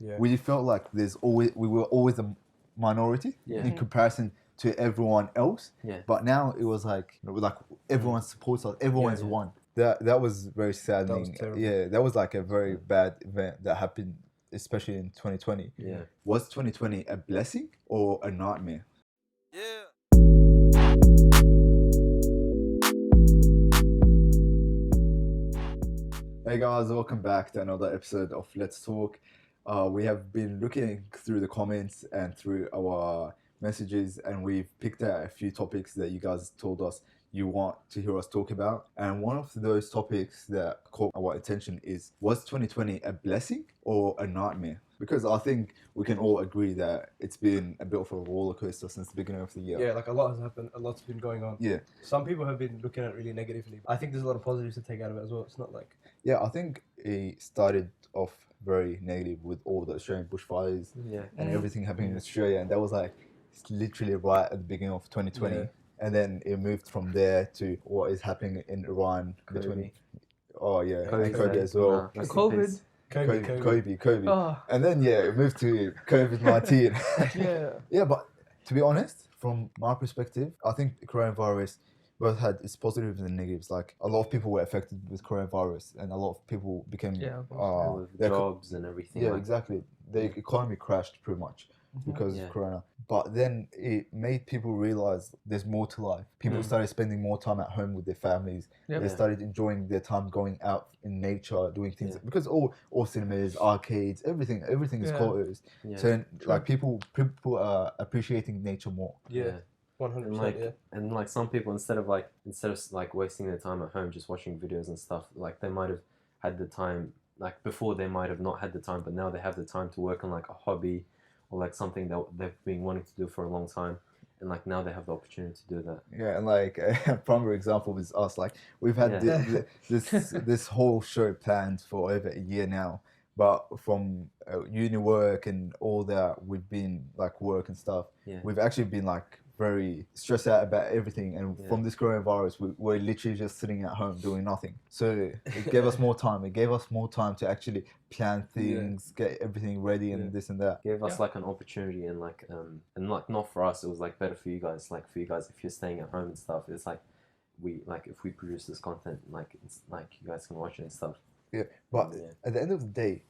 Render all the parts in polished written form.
we felt like we were always a minority in comparison to everyone else. Yeah. But now it was like everyone supports us. Everyone's one. That was very saddening. That was terrible. Yeah, that was like a very bad event that happened, especially in 2020. Yeah. Was 2020 a blessing or a nightmare? Hey guys, welcome back to another episode of Let's Talk. We have been looking through the comments and through our messages, and we've picked out a few topics that you guys told us you want to hear us talk about. And one of those topics that caught our attention is, was 2020 a blessing or a nightmare? Because I think we can all agree that it's been a bit of a roller coaster since the beginning of the year. Yeah, like a lot has happened, a lot's been going on. Yeah. Some people have been looking at it really negatively. I think there's a lot of positives to take out of it as well. It's not like... Yeah, I think it started off very negative with all the Australian bushfires and everything happening in Australia, and that was like literally right at the beginning of 2020. Yeah. And then it moved from there to what is happening in Iran between... Oh yeah, and Kobe as well. COVID. Kobe. Oh, And then it moved to COVID-19. yeah. Yeah, but to be honest, from my perspective, I think coronavirus both had its positives and negatives. Like a lot of people were affected with coronavirus, and a lot of people became With their jobs and everything. yeah, like, exactly. The economy crashed pretty much because of Corona. But then it made people realize there's more to life. People started spending more time at home with their families. Yep. They started enjoying their time going out in nature, doing things because all cinemas, arcades, everything is closed. Yeah. So like people are appreciating nature more. Yeah. 100%, And like some people instead of wasting their time at home just watching videos and stuff, like they might have had the time, like before they might have not had the time, but now they have the time to work on like a hobby or like something that they've been wanting to do for a long time, and like now they have the opportunity to do that. Yeah, and like a primary example is us. Like we've had this whole show planned for over a year now, but from uni work and all that, we've been like work and stuff. Yeah. We've actually been like very stressed out about everything, and from this coronavirus, we're literally just sitting at home doing nothing. So it gave us more time. It gave us more time to actually plan things, get everything ready, and this and that. Gave us like an opportunity, and like not for us, it was like better for you guys. Like for you guys, if you're staying at home and stuff, it's like if we produce this content, like it's like you guys can watch it and stuff. Yeah, but at the end of the day,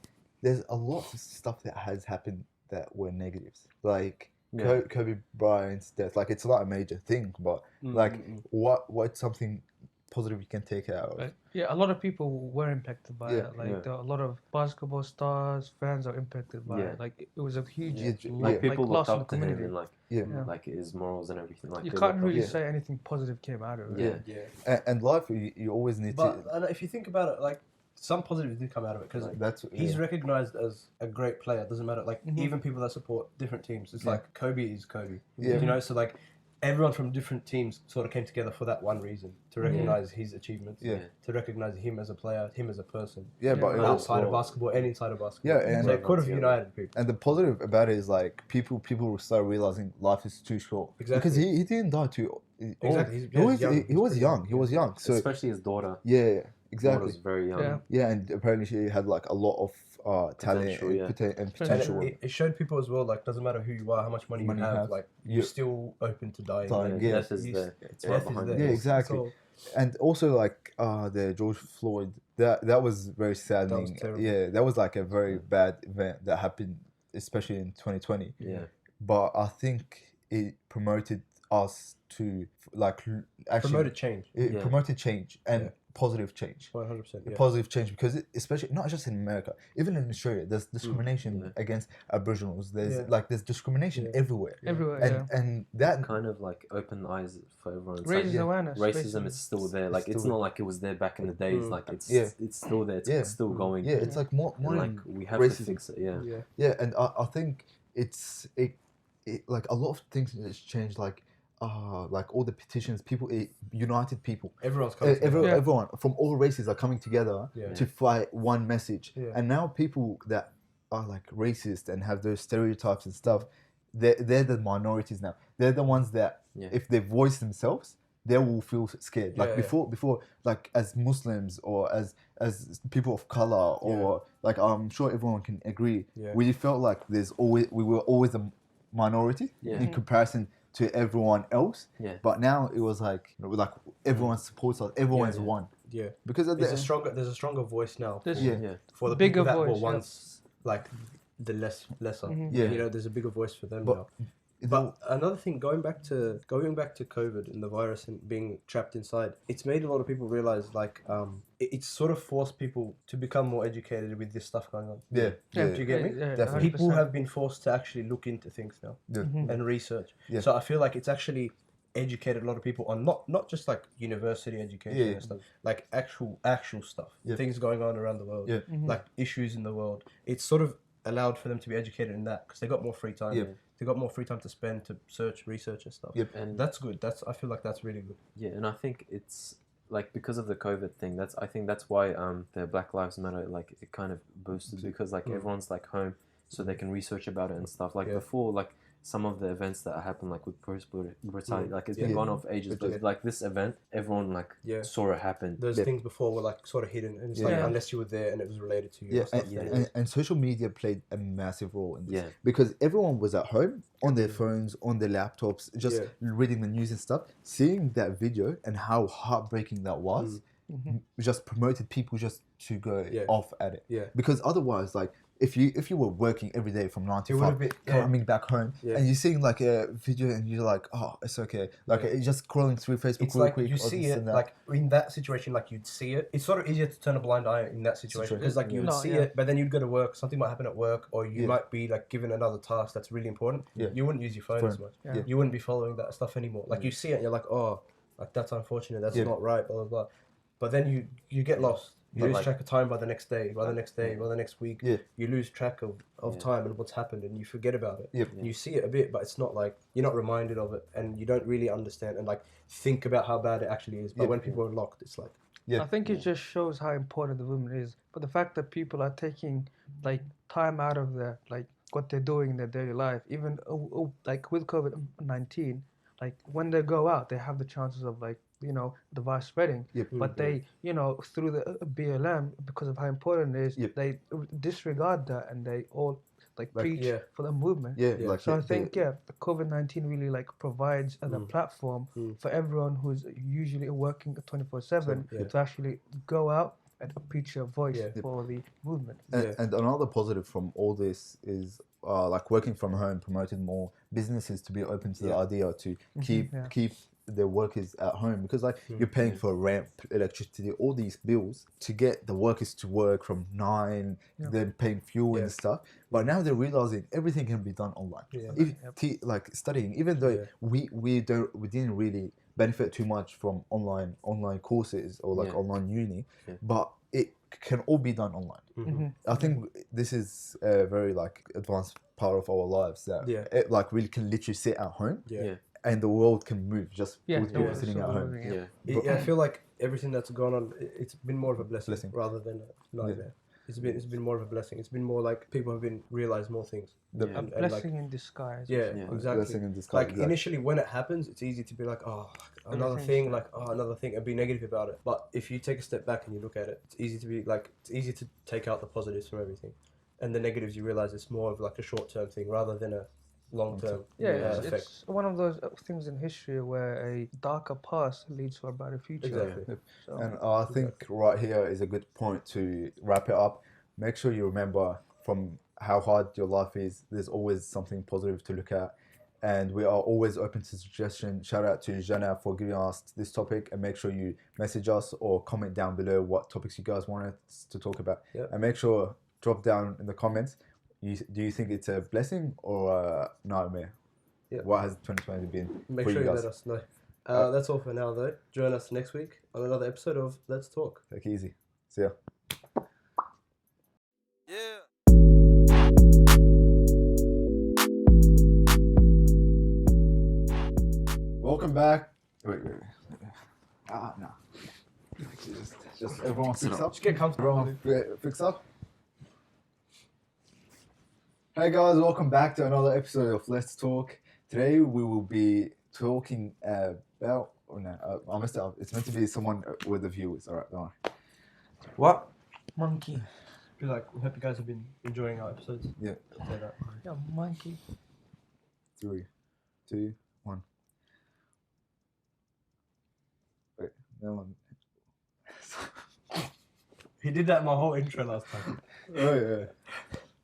there's a lot of stuff that has happened that were negatives, like Kobe Bryant's death. Like it's not a major thing, but like what's something positive you can take out of? Right. Yeah, a lot of people were impacted by it. Like a lot of basketball stars, fans are impacted by it. Like it was a huge like people loss looked in the up to him community. and like his morals and everything. Like You can't really say anything positive came out of it. And life, you always need But if you think about it, like some positives did come out of it because he's recognized as a great player. It doesn't matter. Like even people that support different teams, it's like Kobe is Kobe. You know, so like everyone from different teams sort of came together for that one reason, to recognize his achievements, to recognize him as a player, him as a person. But outside of basketball and inside of basketball. And so it could have united people. And the positive about it is like people start realizing life is too short. Because he didn't die too. Exactly. He was young. So especially his daughter. Yeah. Exactly. Was very young. Yeah, and apparently she had like a lot of talent and potential. And it showed people as well, like, doesn't matter who you are, how much money you have, like, you're still open to dying. Death is there. It's right behind you. Yeah, exactly. And also, like, the George Floyd, that was very saddening. That was terrible. Yeah, that was like a very bad event that happened, especially in 2020. Yeah. But I think it promoted us to, like, actually... Promoted change. It promoted change and positive change. 100%. Positive change, because especially not just in America, even in Australia, there's discrimination against Aboriginals. There's discrimination everywhere. And that kind of like opened eyes for everyone. Raises awareness. Racism is still there. Like it's not like it was there back in the days. Like it's still there. It's still going. Yeah, it's like more like we have to fix it. Yeah, and I think it like a lot of things has changed. Like all the petitions, it united people. Everyone's coming together. Everyone from all races are coming together to fight one message. And now people that are like racist and have those stereotypes and stuff, they're the minorities now. They're the ones that if they voice themselves, they will feel scared. Like Yeah, before, like as Muslims or as people of color, or like I'm sure everyone can agree, we felt like we were always a minority in comparison to everyone else. Yeah. But now it was like, you know, like everyone supports us, everyone's one. Yeah. Because there's a stronger voice now for the bigger people that voice, were once like the lesser. Yeah. You know, there's a bigger voice for them But now. But another thing, going back to COVID and the virus and being trapped inside, it's made a lot of people realize like it's sort of forced people to become more educated with this stuff going on. Yeah. Do you get me? Yeah, Definitely. People have been forced to actually look into things now and research. Yeah. So I feel like it's actually educated a lot of people on not just like university education and stuff, like actual stuff, things going on around the world, like issues in the world. It's sort of allowed for them to be educated in that because they got more free time. Yeah. They got more free time to spend to search, research and stuff. Yep. And that's good. I feel like that's really good. Yeah, and I think it's like because of the COVID thing. I think that's why the Black Lives Matter, like, it kind of boosted because like everyone's like home, so they can research about it and stuff. Like before, like some of the events that happened, like with police brutality, like it's been gone off ages. But like this event, everyone like saw it happen. Those things before were like sort of hidden, and it's like unless you were there and it was related to you. And social media played a massive role in this because everyone was at home on their phones, on their laptops, just reading the news and stuff. Seeing that video and how heartbreaking that was, just promoted people just to go off at it. Yeah. Because otherwise, like, if you were working every day from 9 to 5, coming back home, and you're seeing like a video and you're like, oh, it's okay. Like, it's just scrolling through Facebook it's real like quick. You see it, like in that situation, like you'd see it. It's sort of easier to turn a blind eye in that situation because like you would see it, but then you'd go to work, something might happen at work, or you might be like given another task that's really important. You wouldn't use your phone as much. You wouldn't be following that stuff anymore. Like you see it and you're like, oh, like that's unfortunate. That's not right, blah, blah, blah. But then you get lost. You lose track of time by the next day, by the next day, by the next week. You lose track of time and what's happened, and you forget about it. You see it a bit, but it's not like you're not reminded of it, and you don't really understand and like think about how bad it actually is. But when people are locked, it's like I think it just shows how important the movement is. But the fact that people are taking like time out of their like what they're doing in their daily life, even like with COVID-19, like when they go out, they have the chances of like, you know, the virus spreading. But they, you know, through the BLM, because of how important it is, they disregard that and they all like preach for the movement. So I think the COVID-19 really like provides a platform for everyone who's usually working 24/7 to actually go out and preach your voice for the movement. And another positive from all this is like working from home promoted more businesses to be open to the idea to keep their workers at home, because like you're paying for rent, electricity, all these bills to get the workers to work from 9, then paying fuel and stuff. But now they're realizing everything can be done online. Like studying, even though we didn't really benefit too much from online courses or like online uni, but it can all be done online. I think this is a very like advanced part of our lives that it like really can literally sit at home. And the world can move just with people sitting at home. I feel like everything that's gone on, it's been more of a blessing. Rather than a nightmare. It's been more of a blessing. It's been more like people have been realized more things. A blessing in disguise. Exactly. Blessing in disguise. Like initially, when it happens, it's easy to be like, oh, another thing, and be negative about it. But if you take a step back and you look at it, it's easy to take out the positives from everything, and the negatives you realize it's more of like a short-term thing rather than a long-term effect. It's one of those things in history where a darker past leads to a brighter future. Exactly. So, and I think right here is a good point to wrap it up. Make sure you remember from how hard your life is, there's always something positive to look at. And we are always open to suggestion. Shout out to Jana for giving us this topic, and make sure you message us or comment down below what topics you guys want us to talk about. And make sure, drop down in the comments, do you think it's a blessing or a nightmare? What has 2020 been Make for sure you you guys? let us know. That's all for now, though. Join us next week on another episode of Let's Talk. Take it easy. See ya. Welcome back. Wait. No. Just everyone fix up. Just get comfortable. Everyone fix up. Hey guys, welcome back to another episode of Let's Talk. Today we will be talking about Oh no, I messed it up. It's meant to be someone with the viewers. All right, don't worry. What? Monkey. Be like, we hope you guys have been enjoying our episodes. Yeah. Say that. Yeah, monkey. 3, 2, 1. Wait, no one. He did that in my whole intro last time. Oh yeah.